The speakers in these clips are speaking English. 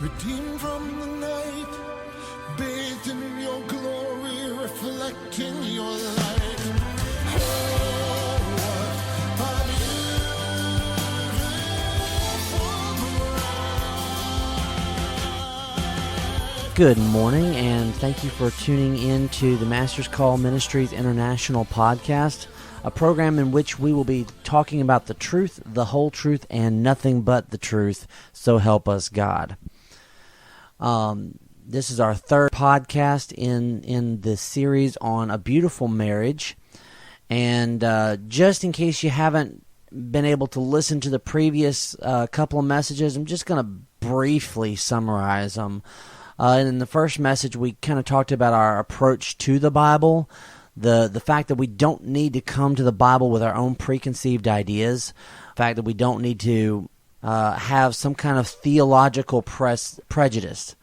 redeemed from the night, bathed in your glory, reflecting your light. Oh, what a beautiful bride. Good morning, and thank you for tuning in to the Master's Call Ministries International podcast, a program in which we will be talking about the truth, the whole truth, and nothing but the truth, so help us God. This is our third podcast in this series on a beautiful marriage, and just in case you haven't been able to listen to the previous couple of messages, I'm just going to briefly summarize them. In the first message, we kind of talked about our approach to the Bible, the fact that we don't need to come to the Bible with our own preconceived ideas, the fact that we don't need to have some kind of theological prejudice.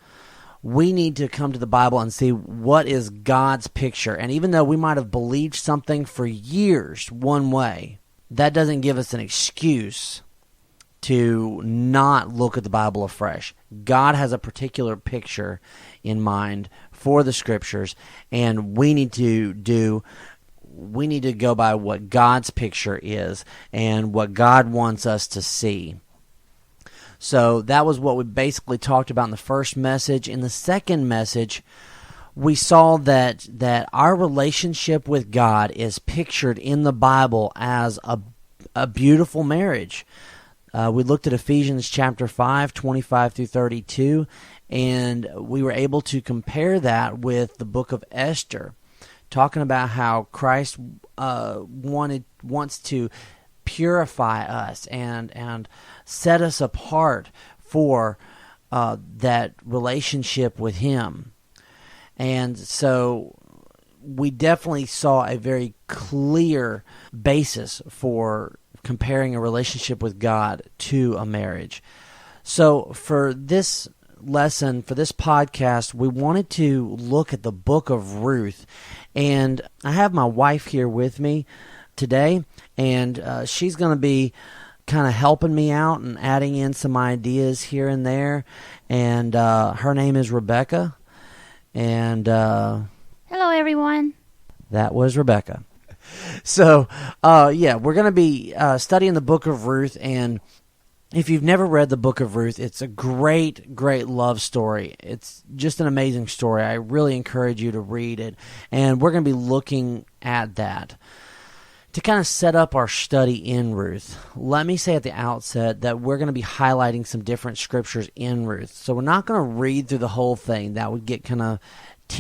We need to come to the Bible and see what is God's picture. And even though we might have believed something for years one way, that doesn't give us an excuse to not look at the Bible afresh. God has a particular picture in mind for the Scriptures, and we need to go by what God's picture is and what God wants us to see. So that was what we basically talked about in the first message. In the second message, we saw that our relationship with God is pictured in the Bible as a beautiful marriage. We looked at Ephesians chapter 5, 25 through 32, and we were able to compare that with the book of Esther, talking about how Christ wants to purify us and set us apart for that relationship with Him. And so we definitely saw a very clear basis for comparing a relationship with God to a marriage. So for this lesson, for this podcast, we wanted to look at the book of Ruth. And I have my wife here with me today, and she's going to be kind of helping me out and adding in some ideas here and there. And her name is Rebecca. And hello, everyone. That was Rebecca. So, we're going to be studying the book of Ruth, and if you've never read the book of Ruth, it's a great, great love story. It's just an amazing story. I really encourage you to read it, and we're going to be looking at that. To kind of set up our study in Ruth, let me say at the outset that we're going to be highlighting some different scriptures in Ruth. So we're not going to read through the whole thing. That would get kind of